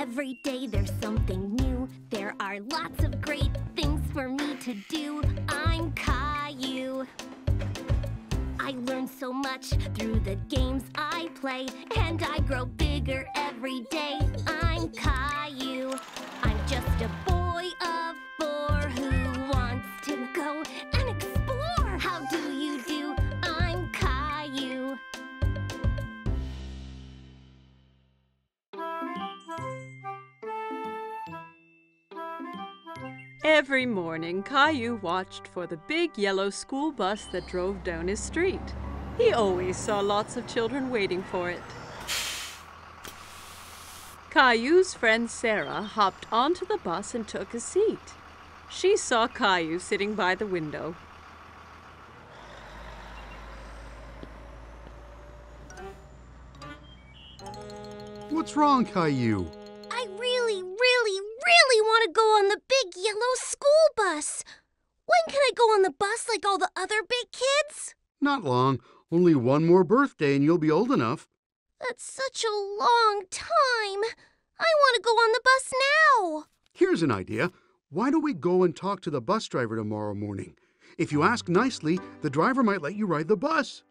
Every day there's something new. There are lots of great things for me to do. I'm Caillou. I learn so much through the games I play, and I grow bigger every day. I'm Caillou. I'm just a boy of 4 who wants to go and explore. How do you do? I'm Caillou. Every morning, Caillou watched for the big yellow school bus that drove down his street. He always saw lots of children waiting for it. Caillou's friend Sarah hopped onto the bus and took a seat. She saw Caillou sitting by the window. What's wrong, Caillou? I really want to go on the big yellow school bus. When can I go on the bus like all the other big kids? Not long. Only one more birthday and you'll be old enough. That's such a long time. I want to go on the bus now. Here's an idea. Why don't we go and talk to the bus driver tomorrow morning? If you ask nicely, the driver might let you ride the bus.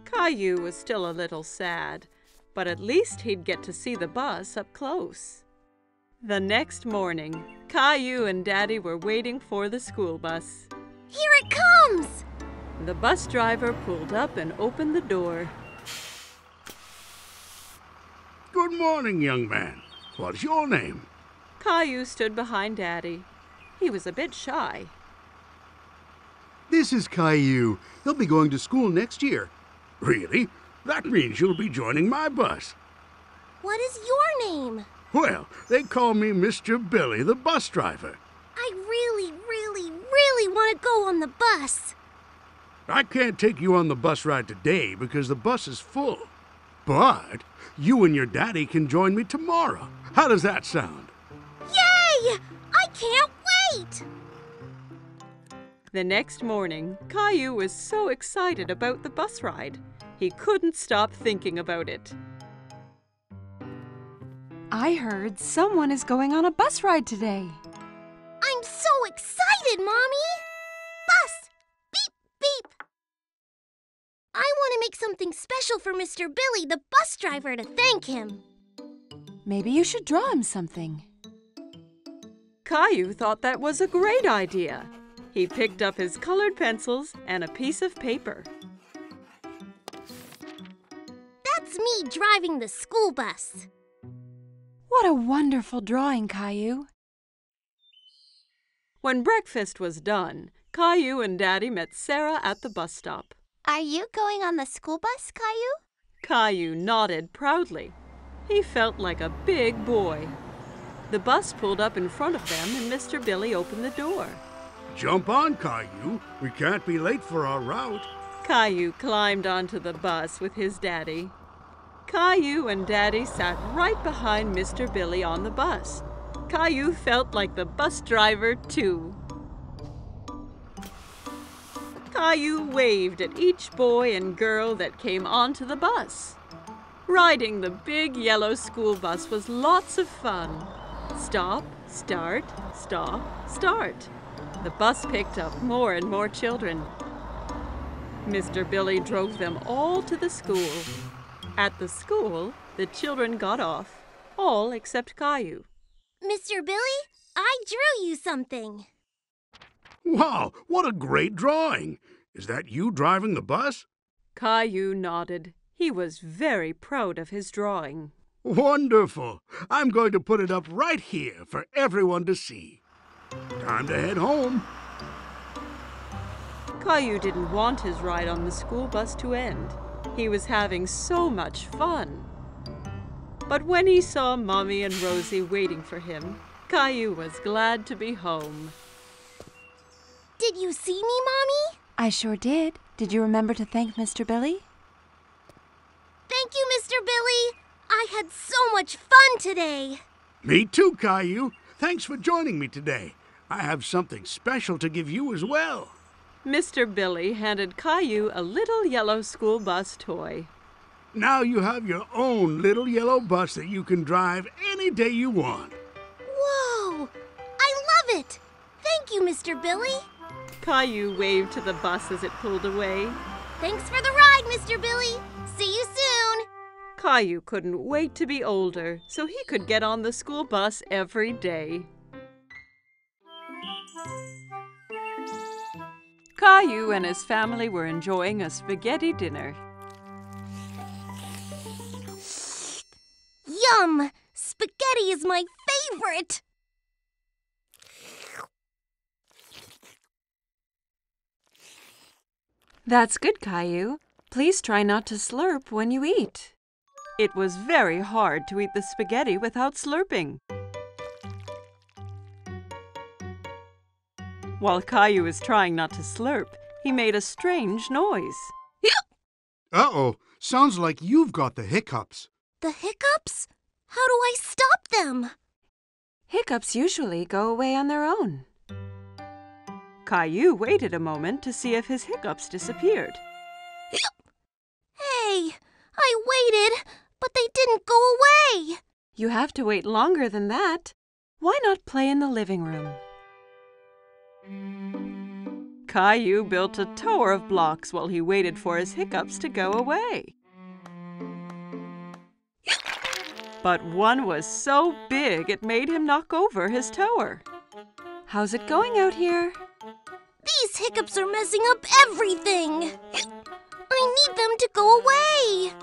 Caillou was still a little sad, but at least he'd get to see the bus up close. The next morning, Caillou and Daddy were waiting for the school bus. Here it comes! The bus driver pulled up and opened the door. Good morning, young man. What's your name? Caillou stood behind Daddy. He was a bit shy. This is Caillou. He'll be going to school next year. Really? That means you'll be joining my bus. What is your name? Well, they call me Mr. Billy, the bus driver. I really want to go on the bus. I can't take you on the bus ride today because the bus is full. But you and your daddy can join me tomorrow. How does that sound? Yay! I can't wait! The next morning, Caillou was so excited about the bus ride. He couldn't stop thinking about it. I heard someone is going on a bus ride today. I'm so excited, Mommy! Bus! Beep, beep! I want to make something special for Mr. Billy, the bus driver, to thank him. Maybe you should draw him something. Caillou thought that was a great idea. He picked up his colored pencils and a piece of paper. That's me driving the school bus. What a wonderful drawing, Caillou. When breakfast was done, Caillou and Daddy met Sarah at the bus stop. Are you going on the school bus, Caillou? Caillou nodded proudly. He felt like a big boy. The bus pulled up in front of them and Mr. Billy opened the door. Jump on, Caillou. We can't be late for our route. Caillou climbed onto the bus with his daddy. Caillou and Daddy sat right behind Mr. Billy on the bus. Caillou felt like the bus driver, too. Caillou waved at each boy and girl that came onto the bus. Riding the big yellow school bus was lots of fun. Stop, start, stop, start. The bus picked up more and more children. Mr. Billy drove them all to the school. At the school, the children got off, all except Caillou. Mr. Billy, I drew you something. Wow, what a great drawing. Is that you driving the bus? Caillou nodded. He was very proud of his drawing. Wonderful. I'm going to put it up right here for everyone to see. Time to head home. Caillou didn't want his ride on the school bus to end. He was having so much fun. But when he saw Mommy and Rosie waiting for him, Caillou was glad to be home. Did you see me, Mommy? I sure did. Did you remember to thank Mr. Billy? Thank you, Mr. Billy. I had so much fun today. Me too, Caillou. Thanks for joining me today. I have something special to give you as well. Mr. Billy handed Caillou a little yellow school bus toy. Now you have your own little yellow bus that you can drive any day you want. Whoa! I love it! Thank you, Mr. Billy. Caillou waved to the bus as it pulled away. Thanks for the ride, Mr. Billy. See you soon. Caillou couldn't wait to be older, so he could get on the school bus every day. Caillou and his family were enjoying a spaghetti dinner. Yum! Spaghetti is my favorite! That's good, Caillou. Please try not to slurp when you eat. It was very hard to eat the spaghetti without slurping. While Caillou was trying not to slurp, he made a strange noise. Uh-oh, sounds like you've got the hiccups. The hiccups? How do I stop them? Hiccups usually go away on their own. Caillou waited a moment to see if his hiccups disappeared. Hey, I waited, but they didn't go away. You have to wait longer than that. Why not play in the living room? Caillou built a tower of blocks while he waited for his hiccups to go away. But one was so big it made him knock over his tower. How's it going out here? These hiccups are messing up everything. I need them to go away.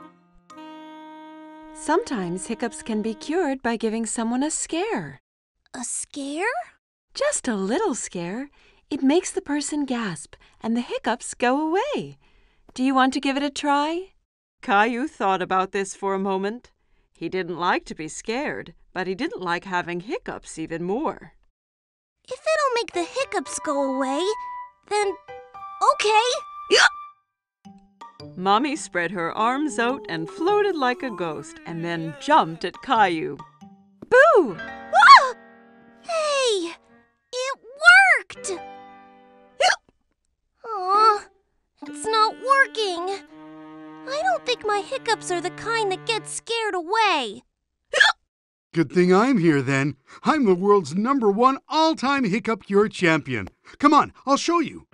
Sometimes hiccups can be cured by giving someone a scare. A scare? Just a little scare. It makes the person gasp and the hiccups go away. Do you want to give it a try? Caillou thought about this for a moment. He didn't like to be scared, but he didn't like having hiccups even more. If it'll make the hiccups go away, then okay. Mommy spread her arms out and floated like a ghost and then jumped at Caillou. Boo! Ah! Hey, it worked! Aw, it's not working. I don't think my hiccups are the kind that get scared away. Good thing I'm here then. I'm the world's #1 all-time hiccup cure champion. Come on, I'll show you.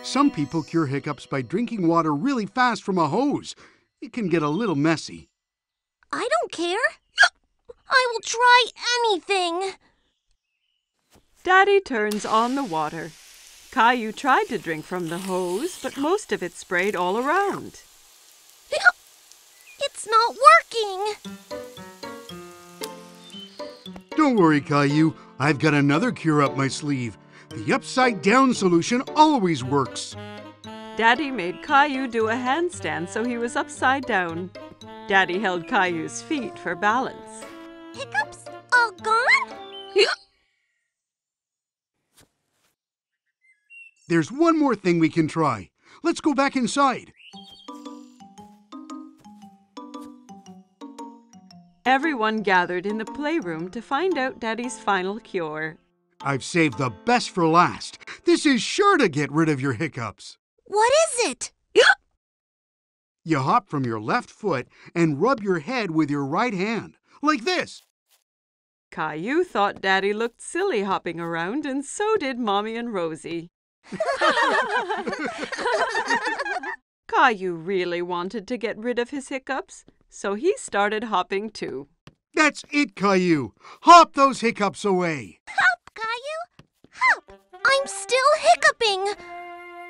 Some people cure hiccups by drinking water really fast from a hose. It can get a little messy. I don't care. I will try anything. Daddy turns on the water. Caillou tried to drink from the hose, but most of it sprayed all around. It's not working. Don't worry, Caillou. I've got another cure up my sleeve. The upside-down solution always works. Daddy made Caillou do a handstand so he was upside down. Daddy held Caillou's feet for balance. Hiccups all gone? There's one more thing we can try. Let's go back inside. Everyone gathered in the playroom to find out Daddy's final cure. I've saved the best for last. This is sure to get rid of your hiccups. What is it? You hop from your left foot and rub your head with your right hand, like this. Caillou thought Daddy looked silly hopping around, and so did Mommy and Rosie. Caillou really wanted to get rid of his hiccups, so he started hopping too. That's it, Caillou. Hop those hiccups away. Hop, Caillou! Hop! I'm still hiccuping.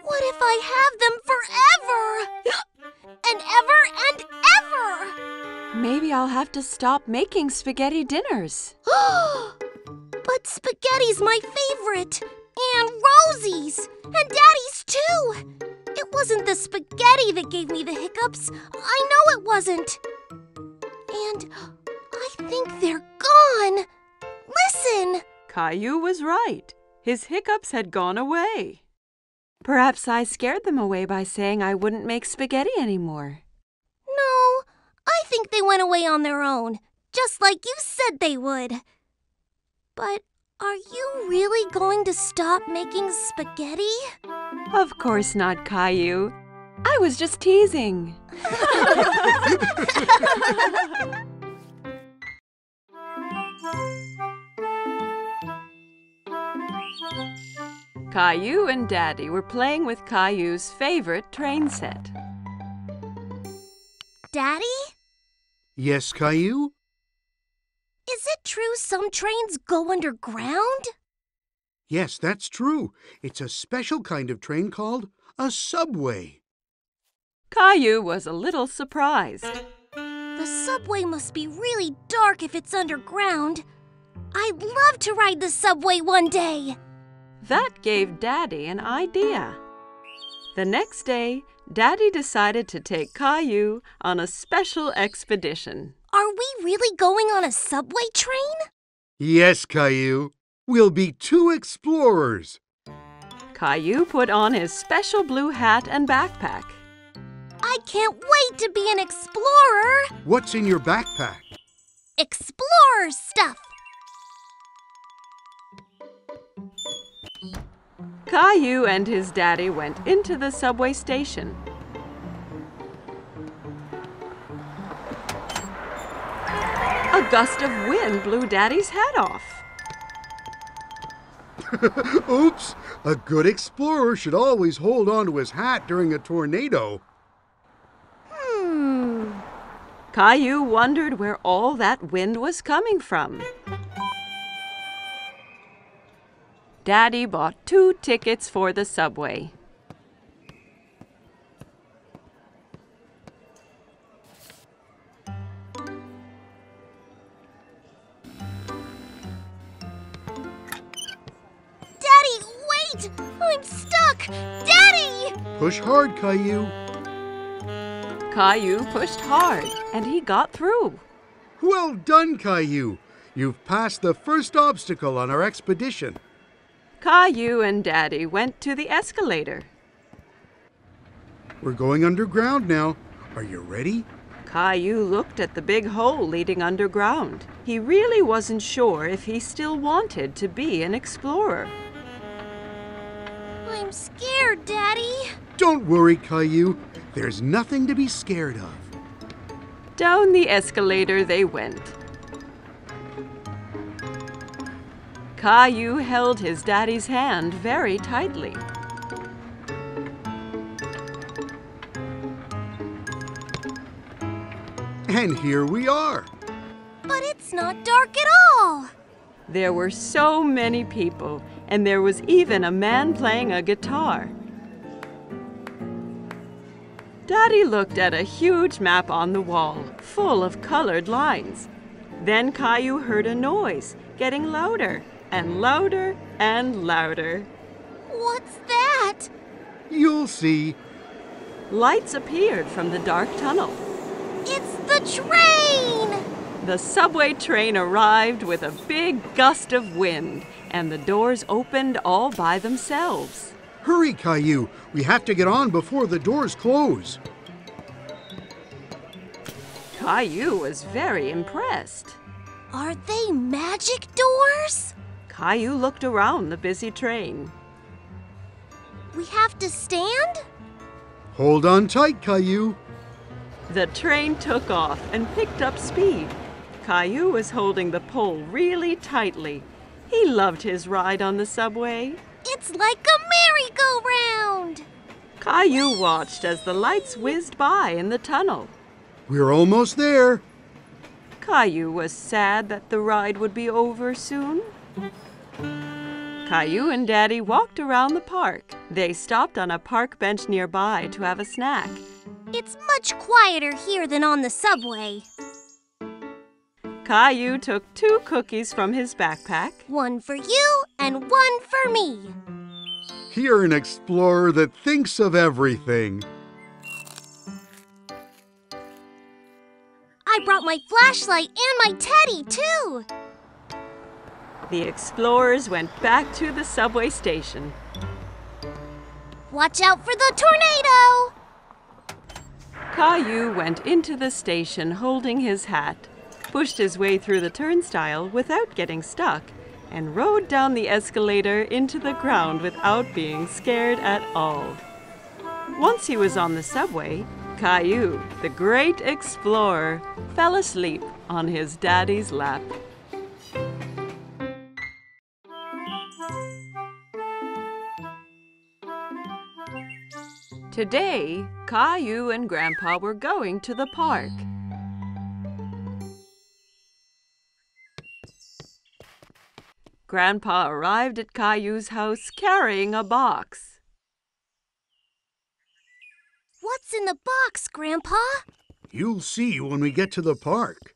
What if I have them forever? And ever and ever! Maybe I'll have to stop making spaghetti dinners. But spaghetti's my favorite. And Rosie's. And Daddy's too. It wasn't the spaghetti that gave me the hiccups. I know it wasn't. And I think they're gone. Listen. Caillou was right. His hiccups had gone away. Perhaps I scared them away by saying I wouldn't make spaghetti anymore. No, I think they went away on their own, just like you said they would. But are you really going to stop making spaghetti? Of course not, Caillou. I was just teasing. Caillou and Daddy were playing with Caillou's favorite train set. Daddy? Yes, Caillou? Is it true some trains go underground? Yes, that's true. It's a special kind of train called a subway. Caillou was a little surprised. The subway must be really dark if it's underground. I'd love to ride the subway one day. That gave Daddy an idea. The next day, Daddy decided to take Caillou on a special expedition. Are we really going on a subway train? Yes, Caillou. We'll be 2 explorers. Caillou put on his special blue hat and backpack. I can't wait to be an explorer. What's in your backpack? Explorer stuff. Caillou and his daddy went into the subway station. A gust of wind blew Daddy's hat off. Oops! A good explorer should always hold on to his hat during a tornado. Caillou wondered where all that wind was coming from. Daddy bought 2 tickets for the subway. Daddy, wait! I'm stuck! Daddy! Push hard, Caillou. Caillou pushed hard, and he got through. Well done, Caillou. You've passed the first obstacle on our expedition. Caillou and Daddy went to the escalator. We're going underground now. Are you ready? Caillou looked at the big hole leading underground. He really wasn't sure if he still wanted to be an explorer. I'm scared, Daddy. Don't worry, Caillou. There's nothing to be scared of. Down the escalator they went. Caillou held his daddy's hand very tightly. And here we are. But it's not dark at all. There were so many people, and there was even a man playing a guitar. Daddy looked at a huge map on the wall, full of colored lines. Then Caillou heard a noise, getting louder and louder and louder. What's that? You'll see. Lights appeared from the dark tunnel. It's the train! The subway train arrived with a big gust of wind, and the doors opened all by themselves. Hurry, Caillou. We have to get on before the doors close. Caillou was very impressed. Are they magic doors? Caillou looked around the busy train. We have to stand? Hold on tight, Caillou. The train took off and picked up speed. Caillou was holding the pole really tightly. He loved his ride on the subway. It's like a merry-go-round! Caillou watched as the lights whizzed by in the tunnel. We're almost there. Caillou was sad that the ride would be over soon. Caillou and Daddy walked around the park. They stopped on a park bench nearby to have a snack. It's much quieter here than on the subway. Caillou took 2 cookies from his backpack. One for you and one for me. You're an explorer that thinks of everything. I brought my flashlight and my teddy, too. The explorers went back to the subway station. Watch out for the tornado! Caillou went into the station holding his hat, pushed his way through the turnstile without getting stuck, and rode down the escalator into the ground without being scared at all. Once he was on the subway, Caillou, the great explorer, fell asleep on his daddy's lap. Today, Caillou and Grandpa were going to the park. Grandpa arrived at Caillou's house carrying a box. What's in the box, Grandpa? You'll see when we get to the park.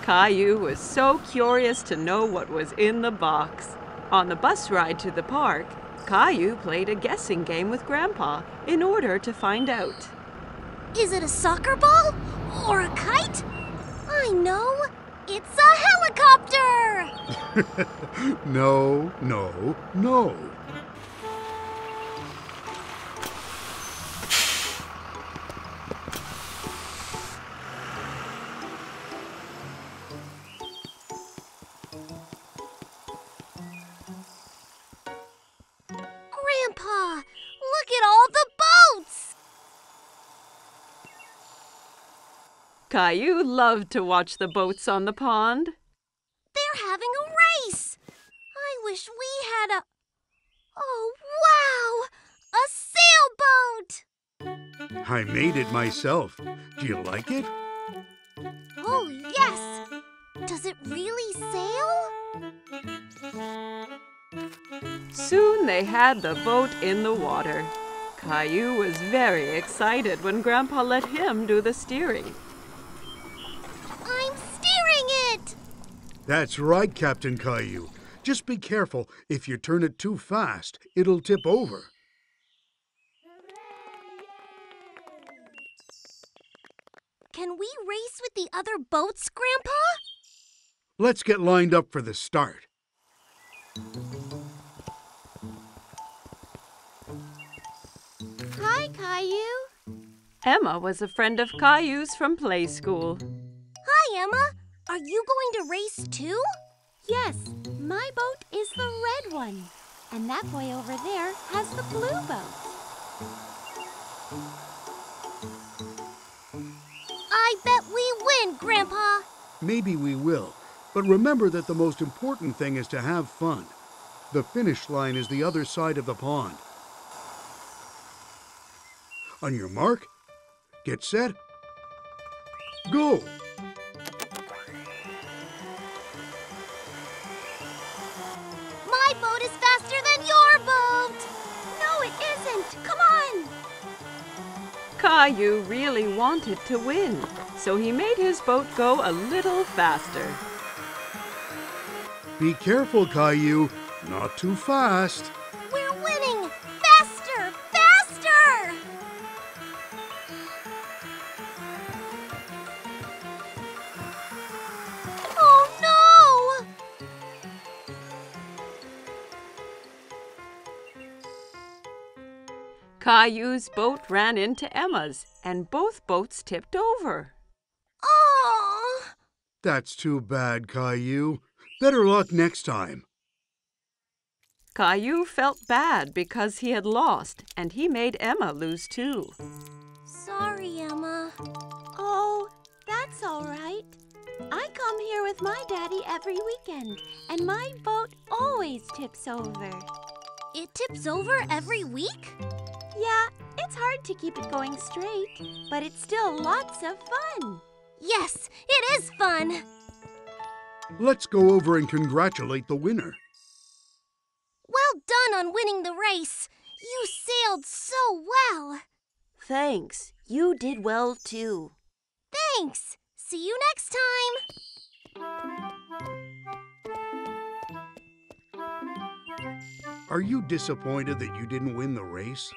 Caillou was so curious to know what was in the box. On the bus ride to the park, Caillou played a guessing game with Grandpa in order to find out. Is it a soccer ball or a kite? I know. It's a helicopter! No, no, no. Grandpa, look at all the boats! Caillou loved to watch the boats on the pond. They're having a race! I wish we had a... Oh, wow! A sailboat! I made it myself. Do you like it? Oh, yes! Does it really sail? Soon they had the boat in the water. Caillou was very excited when Grandpa let him do the steering. I'm steering it! That's right, Captain Caillou. Just be careful. If you turn it too fast, it'll tip over. Can we race with the other boats, Grandpa? Let's get lined up for the start. Hi, Caillou. Emma was a friend of Caillou's from play school. Hi, Emma. Are you going to race too? Yes, my boat is the red one. And that boy over there has the blue boat. I bet we win, Grandpa. Maybe we will. But remember that the most important thing is to have fun. The finish line is the other side of the pond. On your mark, get set, go! My boat is faster than your boat. No, it isn't. Come on. Caillou really wanted to win, so he made his boat go a little faster. Be careful, Caillou. Not too fast. We're winning. Faster, faster. Oh, no. Caillou's boat ran into Emma's, and both boats tipped over. Oh. That's too bad, Caillou. Better luck next time. Caillou felt bad because he had lost, and he made Emma lose too. Sorry, Emma. Oh, that's all right. I come here with my daddy every weekend, and my boat always tips over. It tips over every week? Yeah, it's hard to keep it going straight, but it's still lots of fun. Yes, it is fun. Let's go over and congratulate the winner. Well done on winning the race. You sailed so well. Thanks. You did well, too. Thanks. See you next time. Are you disappointed that you didn't win the race?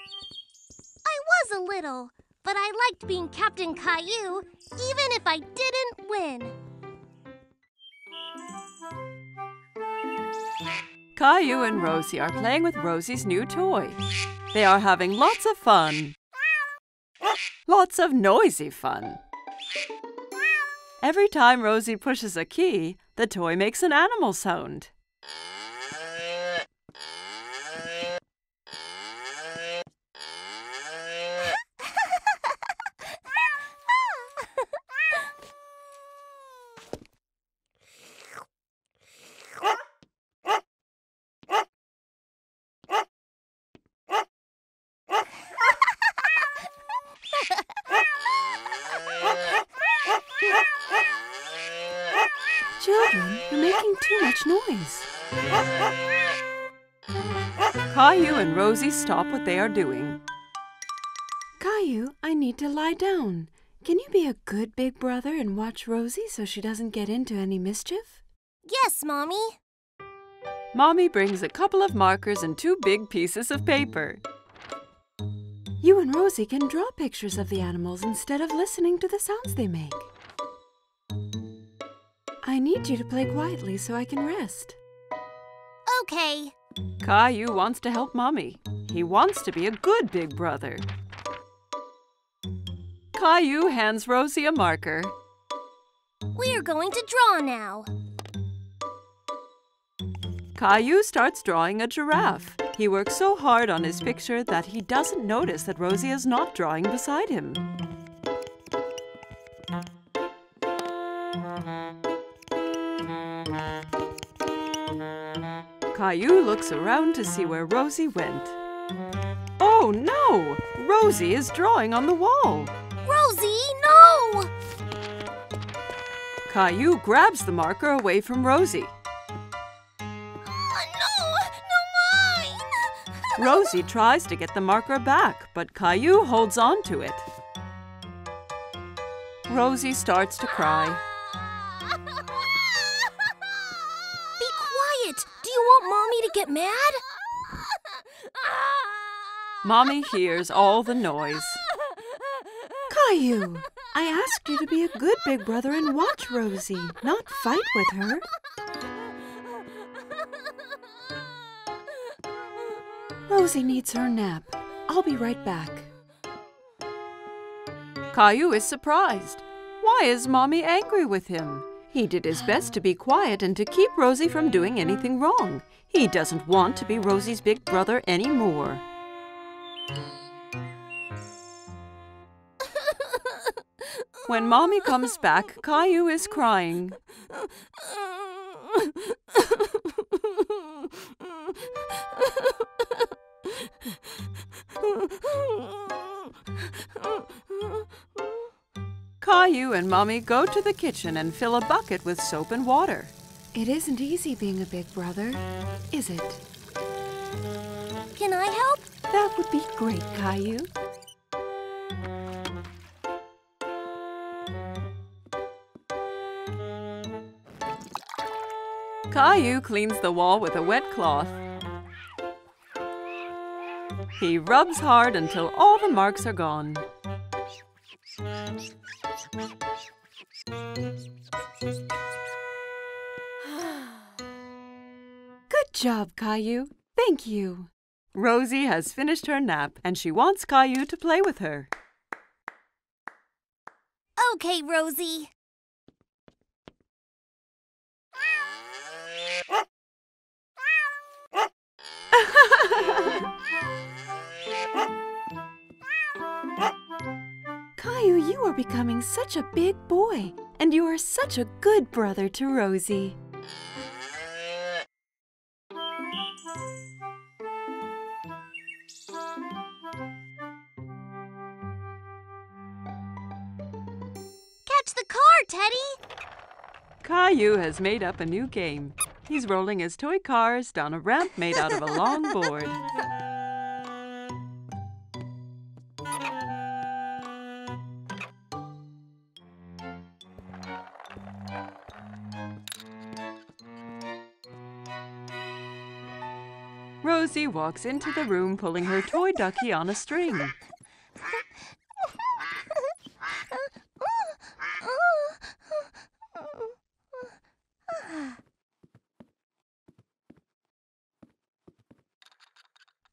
I was a little, but I liked being Captain Caillou, even if I didn't win. Caillou and Rosie are playing with Rosie's new toy. They are having lots of fun. Lots of noisy fun. Every time Rosie pushes a key, the toy makes an animal sound. Children, you're making too much noise. Caillou and Rosie stop what they are doing. Caillou, I need to lie down. Can you be a good big brother and watch Rosie so she doesn't get into any mischief? Yes, Mommy. Mommy brings a couple of markers and 2 big pieces of paper. You and Rosie can draw pictures of the animals instead of listening to the sounds they make. I need you to play quietly so I can rest. Okay. Caillou wants to help Mommy. He wants to be a good big brother. Caillou hands Rosie a marker. We're going to draw now. Caillou starts drawing a giraffe. He works so hard on his picture that he doesn't notice that Rosie is not drawing beside him. Caillou looks around to see where Rosie went. Oh no! Rosie is drawing on the wall. Rosie, no! Caillou grabs the marker away from Rosie. Rosie tries to get the marker back, but Caillou holds on to it. Rosie starts to cry. Be quiet! Do you want Mommy to get mad? Mommy hears all the noise. Caillou, I asked you to be a good big brother and watch Rosie, not fight with her. Rosie needs her nap. I'll be right back. Caillou is surprised. Why is Mommy angry with him? He did his best to be quiet and to keep Rosie from doing anything wrong. He doesn't want to be Rosie's big brother anymore. When Mommy comes back, Caillou is crying. Caillou and Mommy go to the kitchen and fill a bucket with soap and water. It isn't easy being a big brother, is it? Can I help? That would be great, Caillou. Caillou cleans the wall with a wet cloth. He rubs hard until all the marks are gone. Good job, Caillou. Thank you. Rosie has finished her nap and she wants Caillou to play with her. Okay, Rosie. Caillou, you are becoming such a big boy, and you are such a good brother to Rosie. Catch the car, Teddy! Caillou has made up a new game. He's rolling his toy cars down a ramp made out of a long board. Rosie walks into the room pulling her toy ducky on a string.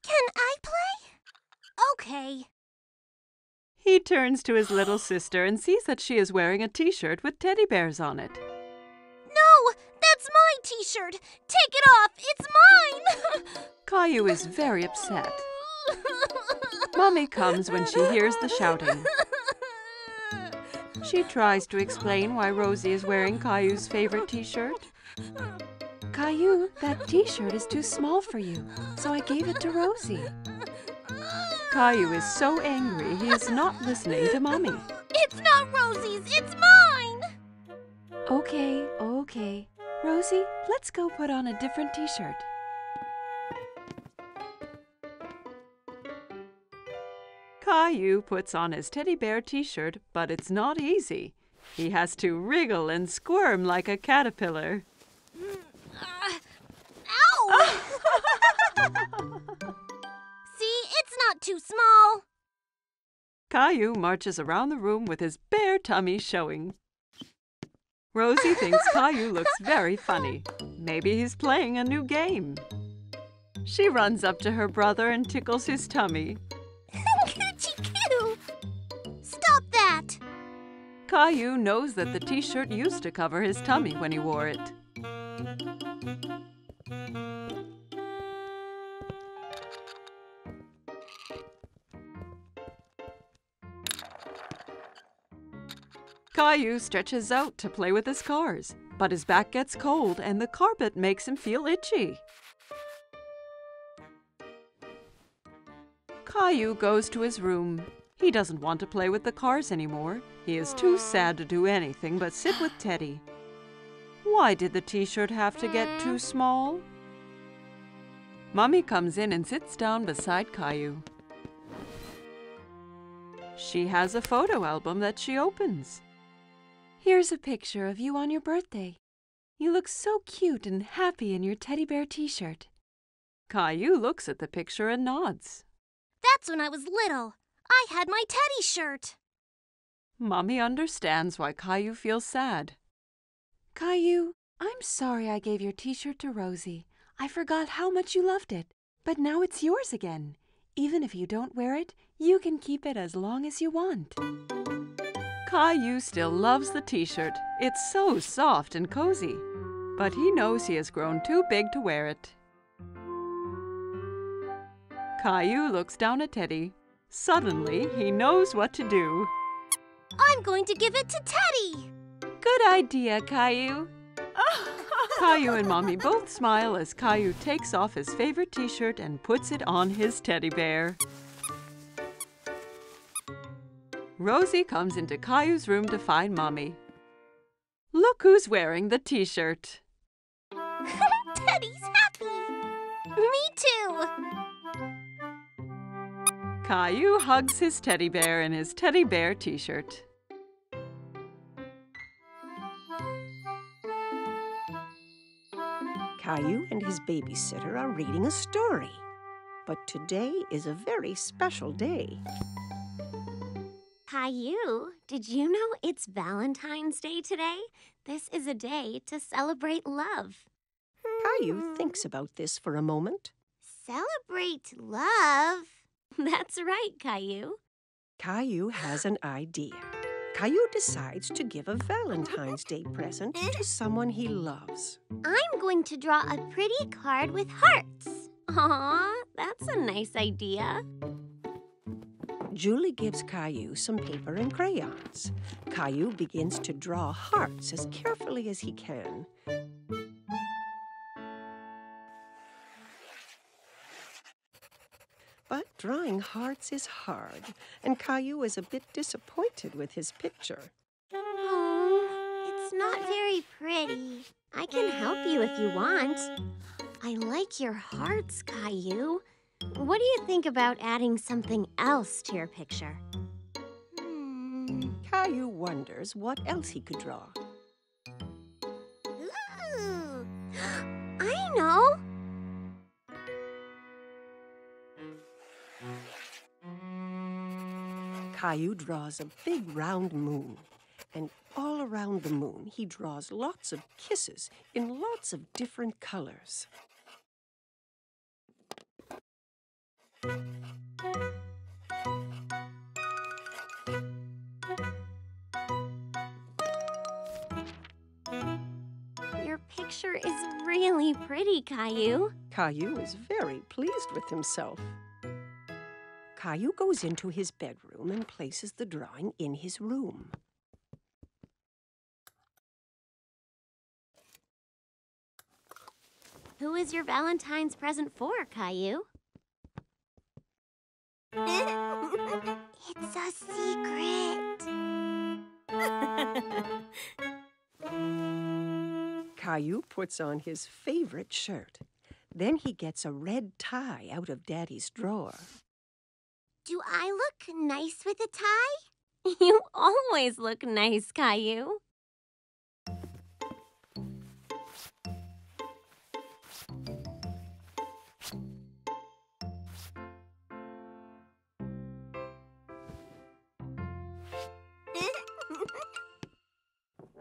Can I play? Okay. He turns to his little sister and sees that she is wearing a t-shirt with teddy bears on it. No! That's my t-shirt! Take it off! It's mine! Caillou is very upset. Mommy comes when she hears the shouting. She tries to explain why Rosie is wearing Caillou's favorite t-shirt. Caillou, that t-shirt is too small for you, so I gave it to Rosie. Caillou is so angry he is not listening to Mommy. It's not Rosie's! It's mine! Okay. Okay. Rosie, let's go put on a different t-shirt. Caillou puts on his teddy bear t-shirt, but it's not easy. He has to wriggle and squirm like a caterpillar. Ow! See, it's not too small. Caillou marches around the room with his bare tummy showing. Rosie thinks Caillou looks very funny. Maybe he's playing a new game. She runs up to her brother and tickles his tummy. Coochie-coo! Stop that! Caillou knows that the t-shirt used to cover his tummy when he wore it. Caillou stretches out to play with his cars, but his back gets cold and the carpet makes him feel itchy. Caillou goes to his room. He doesn't want to play with the cars anymore. He is too sad to do anything but sit with Teddy. Why did the t-shirt have to get too small? Mommy comes in and sits down beside Caillou. She has a photo album that she opens. Here's a picture of you on your birthday. You look so cute and happy in your teddy bear t-shirt. Caillou looks at the picture and nods. That's when I was little. I had my teddy shirt. Mommy understands why Caillou feels sad. Caillou, I'm sorry I gave your t-shirt to Rosie. I forgot how much you loved it. But now it's yours again. Even if you don't wear it, you can keep it as long as you want. Caillou still loves the t-shirt. It's so soft and cozy. But he knows he has grown too big to wear it. Caillou looks down at Teddy. Suddenly, he knows what to do. I'm going to give it to Teddy. Good idea, Caillou. Caillou and Mommy both smile as Caillou takes off his favorite t-shirt and puts it on his teddy bear. Rosie comes into Caillou's room to find Mommy. Look who's wearing the t-shirt. Teddy's happy. Me too. Caillou hugs his teddy bear in his teddy bear t-shirt. Caillou and his babysitter are reading a story. But today is a very special day. Caillou, did you know it's Valentine's Day today? This is a day to celebrate love. Caillou thinks about this for a moment. Celebrate love? That's right, Caillou. Caillou has an idea. Caillou decides to give a Valentine's Day present to someone he loves. I'm going to draw a pretty card with hearts. Aw, that's a nice idea. Julie gives Caillou some paper and crayons. Caillou begins to draw hearts as carefully as he can. But drawing hearts is hard, and Caillou is a bit disappointed with his picture. Oh, it's not very pretty. I can help you if you want. I like your hearts, Caillou. What do you think about adding something else to your picture? Caillou wonders what else he could draw. Ooh, I know. Caillou draws a big round moon, and all around the moon he draws lots of kisses in lots of different colors. Your picture is really pretty, Caillou. Caillou is very pleased with himself. Caillou goes into his bedroom and places the drawing in his room. Who is your Valentine's present for, Caillou? It's a secret. Caillou puts on his favorite shirt. Then he gets a red tie out of Daddy's drawer. Do I look nice with a tie? You always look nice, Caillou.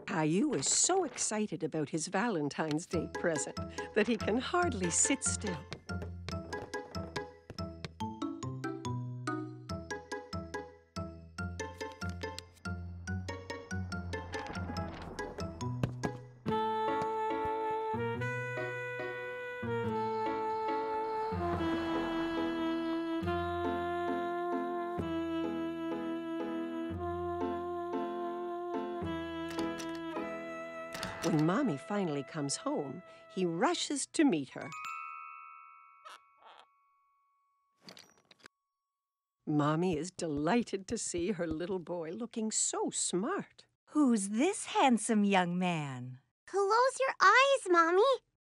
Caillou is so excited about his Valentine's Day present that he can hardly sit still. When Mommy finally comes home, he rushes to meet her. Mommy is delighted to see her little boy looking so smart. Who's this handsome young man? Close your eyes, Mommy.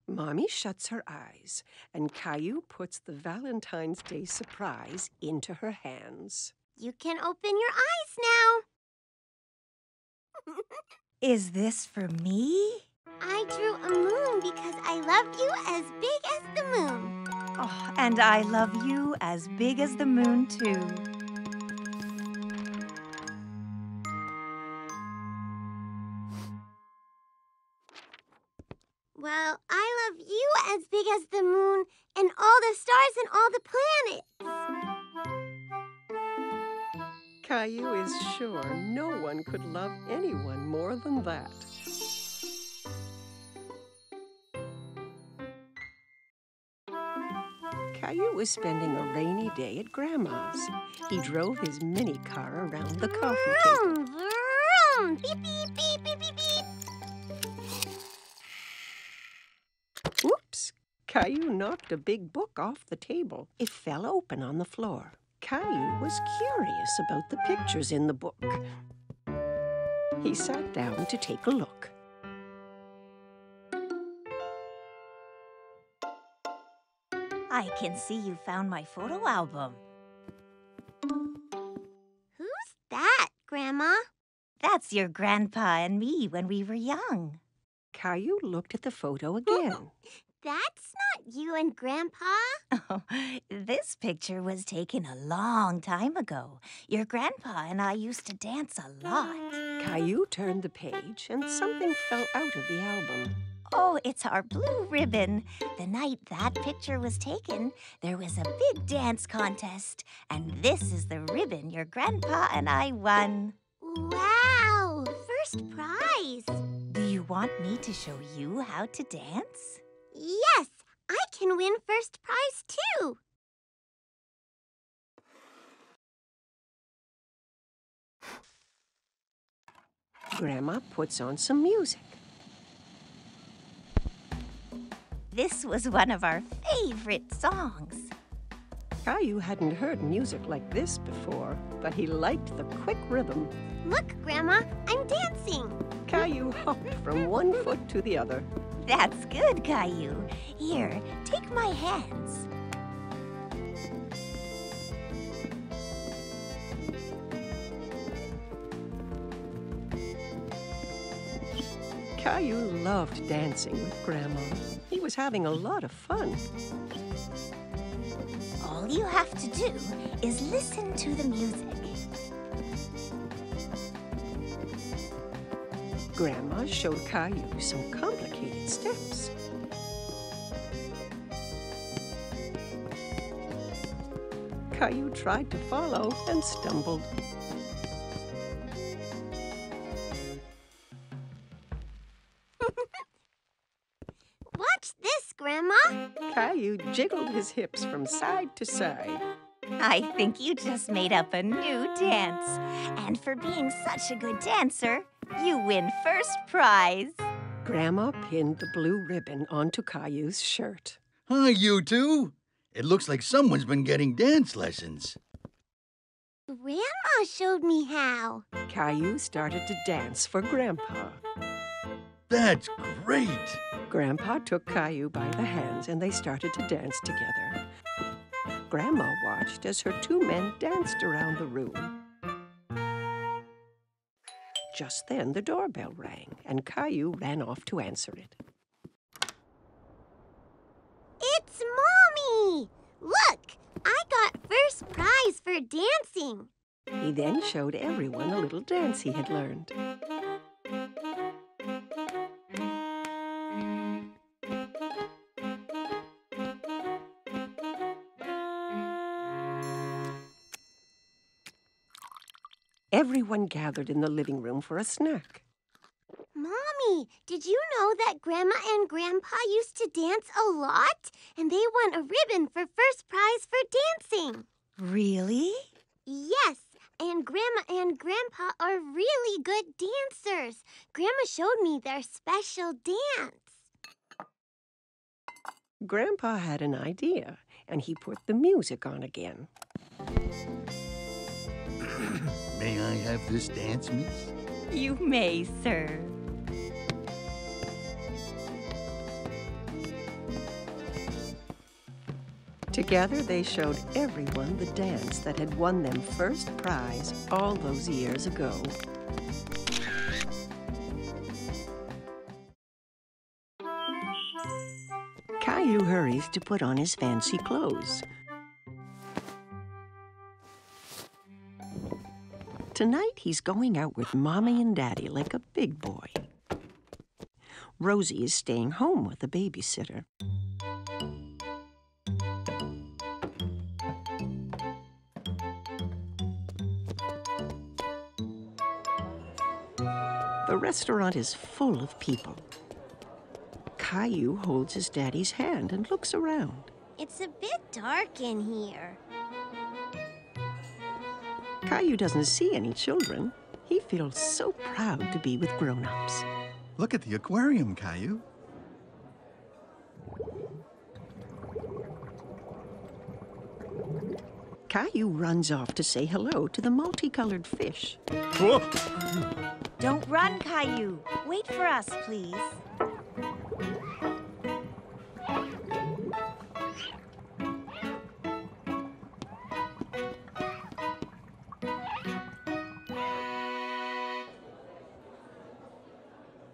Mommy shuts her eyes, and Caillou puts the Valentine's Day surprise into her hands. You can open your eyes now. Is this for me? I drew a moon because I loved you as big as the moon. Oh, and I love you as big as the moon, too. Well, I love you as big as the moon and all the stars and all the planets. Caillou is sure no one could love anyone more than that. Caillou was spending a rainy day at Grandma's. He drove his mini car around the coffee table. Vroom, vroom. Beep, beep, beep, beep, beep, beep. Whoops! Caillou knocked a big book off the table. It fell open on the floor. Caillou was curious about the pictures in the book. He sat down to take a look. I can see you found my photo album. Who's that, Grandma? That's your grandpa and me when we were young. Caillou looked at the photo again. That's not you and Grandpa. Oh, this picture was taken a long time ago. Your grandpa and I used to dance a lot. Caillou turned the page and something fell out of the album. Oh, it's our blue ribbon. The night that picture was taken, there was a big dance contest. And this is the ribbon your grandpa and I won. Wow, first prize. Do you want me to show you how to dance? Yes, I can win first prize too. Grandma puts on some music. This was one of our favorite songs. Caillou hadn't heard music like this before, but he liked the quick rhythm. Look, Grandma, I'm dancing. Caillou hopped from one foot to the other. That's good, Caillou. Here, take my hands. Caillou loved dancing with Grandma. He was having a lot of fun. All you have to do is listen to the music. Grandma showed Caillou some complicated steps. Caillou tried to follow and stumbled. Watch this, Grandma. Caillou jiggled his hips from side to side. I think you just made up a new dance. And for being such a good dancer, you win first prize. Grandma pinned the blue ribbon onto Caillou's shirt. Hi, you two. It looks like someone's been getting dance lessons. Grandma showed me how. Caillou started to dance for Grandpa. That's great. Grandpa took Caillou by the hands and they started to dance together. Grandma watched as her two men danced around the room. Just then the doorbell rang and Caillou ran off to answer it. It's Mommy! Look, I got first prize for dancing. He then showed everyone a little dance he had learned. Everyone gathered in the living room for a snack. Mommy, did you know that Grandma and Grandpa used to dance a lot? And they won a ribbon for first prize for dancing. Really? Yes, and Grandma and Grandpa are really good dancers. Grandma showed me their special dance. Grandpa had an idea, and he put the music on again. May I have this dance, miss? You may, sir. Together, they showed everyone the dance that had won them first prize all those years ago. Caillou hurries to put on his fancy clothes. Tonight, he's going out with Mommy and Daddy like a big boy. Rosie is staying home with a babysitter. The restaurant is full of people. Caillou holds his daddy's hand and looks around. It's a bit dark in here. Caillou doesn't see any children. He feels so proud to be with grown-ups. Look at the aquarium, Caillou. Caillou runs off to say hello to the multicolored fish. Don't run, Caillou. Wait for us, please.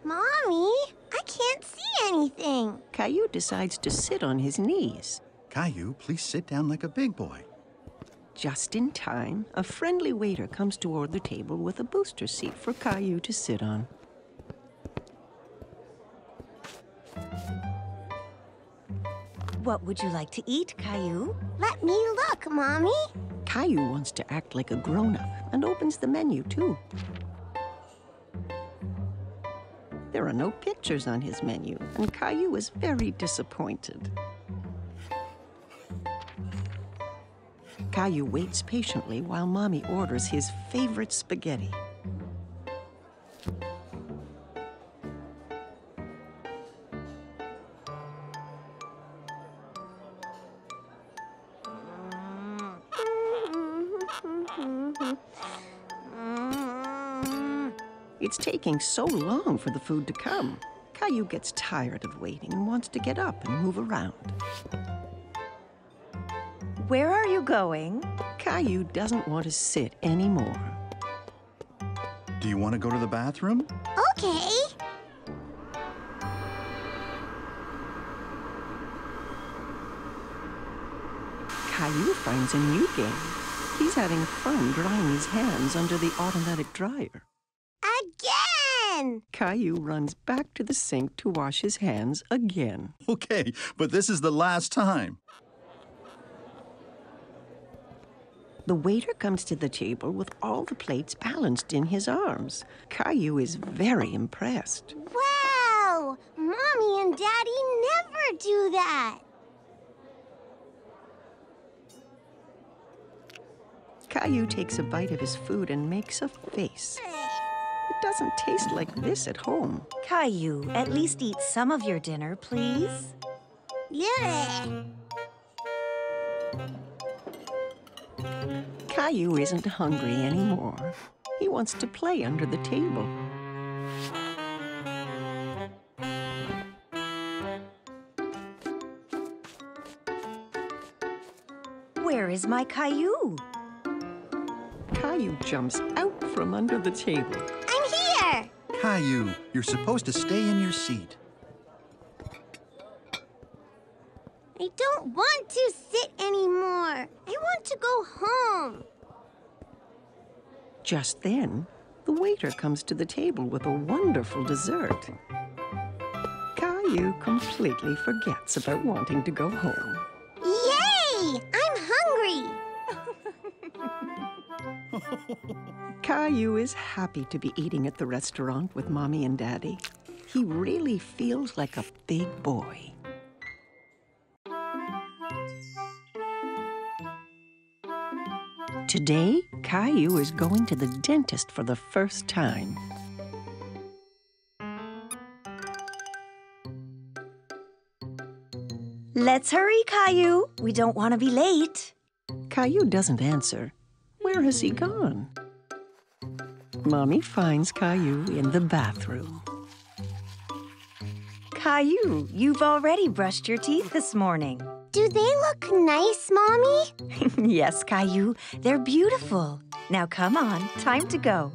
Mommy, I can't see anything. Caillou decides to sit on his knees. Caillou, please sit down like a big boy. Just in time, a friendly waiter comes toward the table with a booster seat for Caillou to sit on. What would you like to eat, Caillou? Let me look, Mommy. Caillou wants to act like a grown-up and opens the menu, too. There are no pictures on his menu, and Caillou is very disappointed. Caillou waits patiently while Mommy orders his favorite spaghetti. It's taking so long for the food to come. Caillou gets tired of waiting and wants to get up and move around. Where are you going? Caillou doesn't want to sit anymore. Do you want to go to the bathroom? Okay. Caillou finds a new game. He's having fun drying his hands under the automatic dryer. Again! Caillou runs back to the sink to wash his hands again. Okay, but this is the last time. The waiter comes to the table with all the plates balanced in his arms. Caillou is very impressed. Wow! Mommy and Daddy never do that. Caillou takes a bite of his food and makes a face. It doesn't taste like this at home. Caillou, at least eat some of your dinner, please. Yeah. Caillou isn't hungry anymore. He wants to play under the table. Where is my Caillou? Caillou jumps out from under the table. I'm here! Caillou, you're supposed to stay in your seat. I don't want to sit anymore. I want to go home. Just then, the waiter comes to the table with a wonderful dessert. Caillou completely forgets about wanting to go home. Yay! I'm hungry. Caillou is happy to be eating at the restaurant with Mommy and Daddy. He really feels like a big boy. Today, Caillou is going to the dentist for the first time. Let's hurry, Caillou. We don't want to be late. Caillou doesn't answer. Where has he gone? Mommy finds Caillou in the bathroom. Caillou, you've already brushed your teeth this morning. Do they look nice, Mommy? Yes, Caillou, they're beautiful. Now come on, time to go.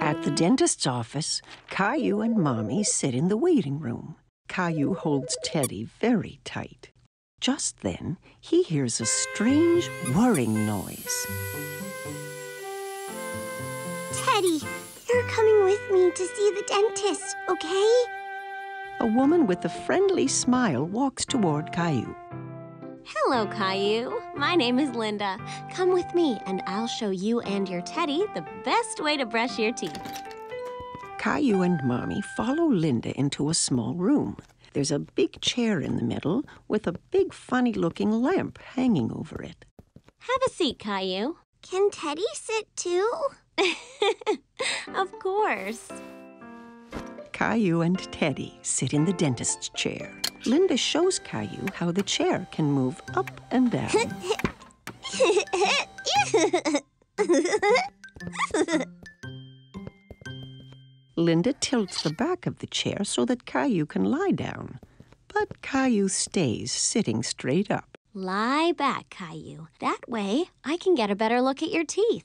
At the dentist's office, Caillou and Mommy sit in the waiting room. Caillou holds Teddy very tight. Just then, he hears a strange whirring noise. Teddy, you're coming with me to see the dentist, okay? A woman with a friendly smile walks toward Caillou. Hello, Caillou. My name is Linda. Come with me, and I'll show you and your Teddy the best way to brush your teeth. Caillou and Mommy follow Linda into a small room. There's a big chair in the middle with a big funny-looking lamp hanging over it. Have a seat, Caillou. Can Teddy sit too? Of course. Caillou and Teddy sit in the dentist's chair. Linda shows Caillou how the chair can move up and down. Linda tilts the back of the chair so that Caillou can lie down. But Caillou stays sitting straight up. Lie back, Caillou. That way, I can get a better look at your teeth.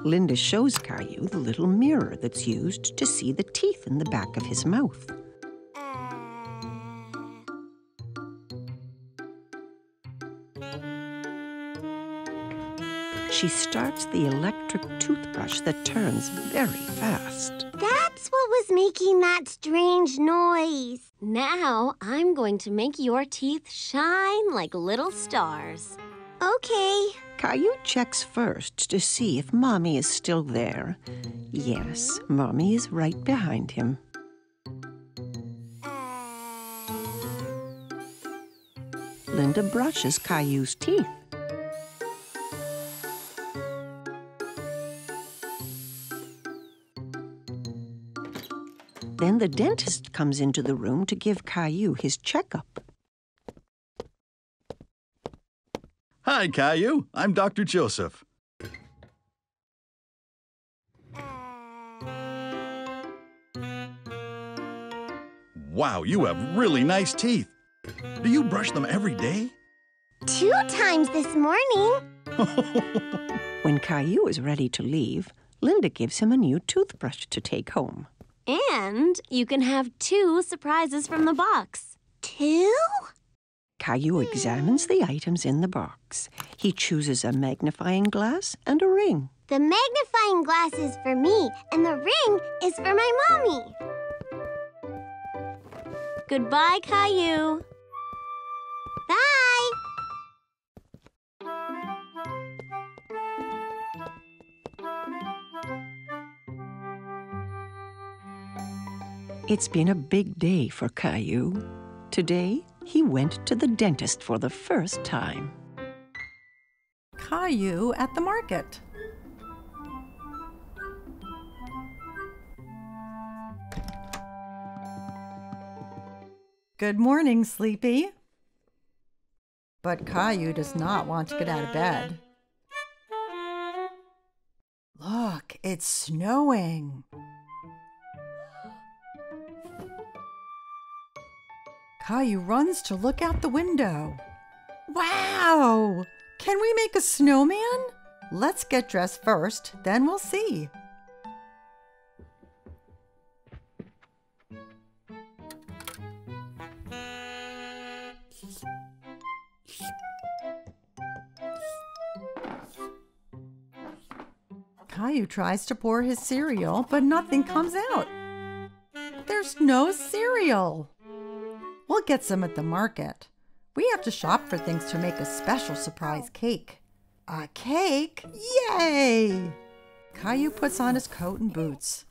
Linda shows Caillou the little mirror that's used to see the teeth in the back of his mouth. She starts the electric toothbrush that turns very fast. That's what was making that strange noise. Now, I'm going to make your teeth shine like little stars. Okay. Caillou checks first to see if Mommy is still there. Yes, Mommy is right behind him. Linda brushes Caillou's teeth. Then the dentist comes into the room to give Caillou his checkup. Hi, Caillou. I'm Dr. Joseph. Wow, you have really nice teeth. Do you brush them every day? 2 times this morning. When Caillou is ready to leave, Linda gives him a new toothbrush to take home. And you can have 2 surprises from the box. 2? Caillou examines the items in the box. He chooses a magnifying glass and a ring. The magnifying glass is for me, and the ring is for my mommy. Goodbye, Caillou. Bye. It's been a big day for Caillou. Today, he went to the dentist for the first time. Caillou at the market. Good morning, Sleepy. But Caillou does not want to get out of bed. Look, it's snowing. Caillou runs to look out the window. Wow! Can we make a snowman? Let's get dressed first, then we'll see. Caillou tries to pour his cereal, but nothing comes out. There's no cereal. We'll get some at the market. We have to shop for things to make a special surprise cake. A cake? Yay! Caillou puts on his coat and boots.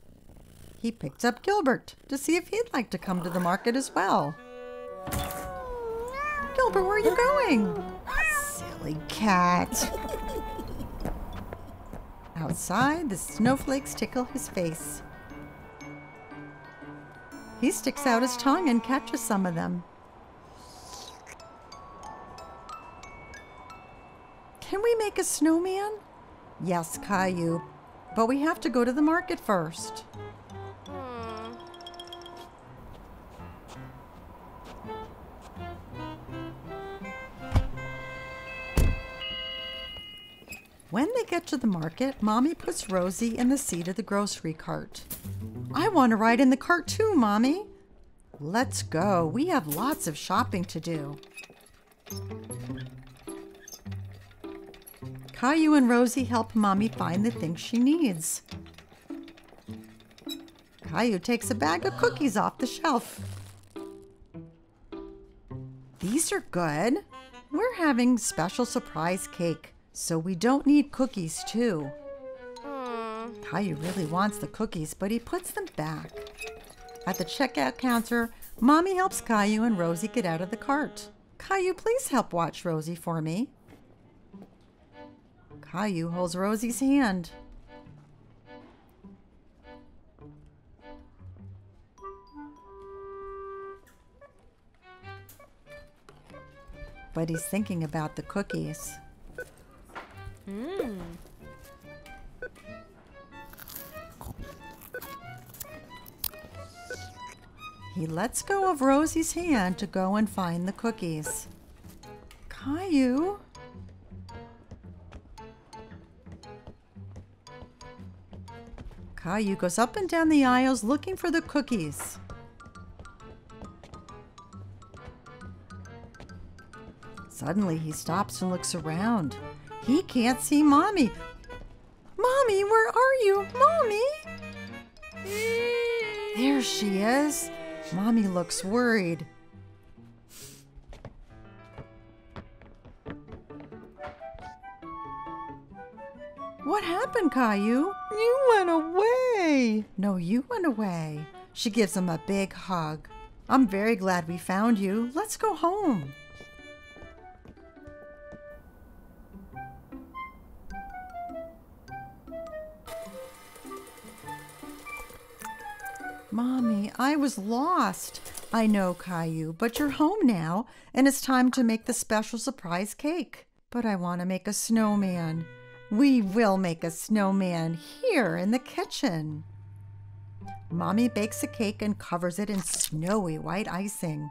He picked up Gilbert to see if he'd like to come to the market as well. Gilbert, where are you going? Silly cat. Outside, the snowflakes tickle his face. He sticks out his tongue and catches some of them. Can we make a snowman? Yes, Caillou, but we have to go to the market first. When they get to the market, Mommy puts Rosie in the seat of the grocery cart. I want to ride in the cart too, Mommy. Let's go. We have lots of shopping to do. Caillou and Rosie help Mommy find the things she needs. Caillou takes a bag of cookies off the shelf. These are good. We're having special surprise cake, so we don't need cookies too. Caillou really wants the cookies, but he puts them back. At the checkout counter, Mommy helps Caillou and Rosie get out of the cart. Caillou, please help watch Rosie for me. Caillou holds Rosie's hand. But he's thinking about the cookies. He lets go of Rosie's hand to go and find the cookies. Caillou? Caillou goes up and down the aisles looking for the cookies. Suddenly he stops and looks around. He can't see Mommy. Mommy, where are you? Mommy? There she is. Mommy looks worried. What happened, Caillou? You went away. No, you went away. She gives him a big hug. I'm very glad we found you. Let's go home. Mommy, I was lost. I know, Caillou, but you're home now, and it's time to make the special surprise cake. But I want to make a snowman. We will make a snowman here in the kitchen. Mommy bakes a cake and covers it in snowy white icing.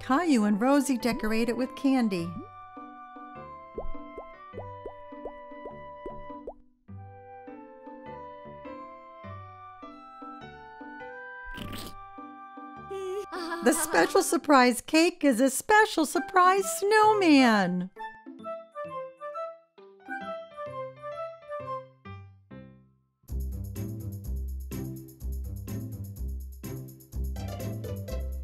Caillou and Rosie decorate it with candy. The special surprise cake is a special surprise snowman.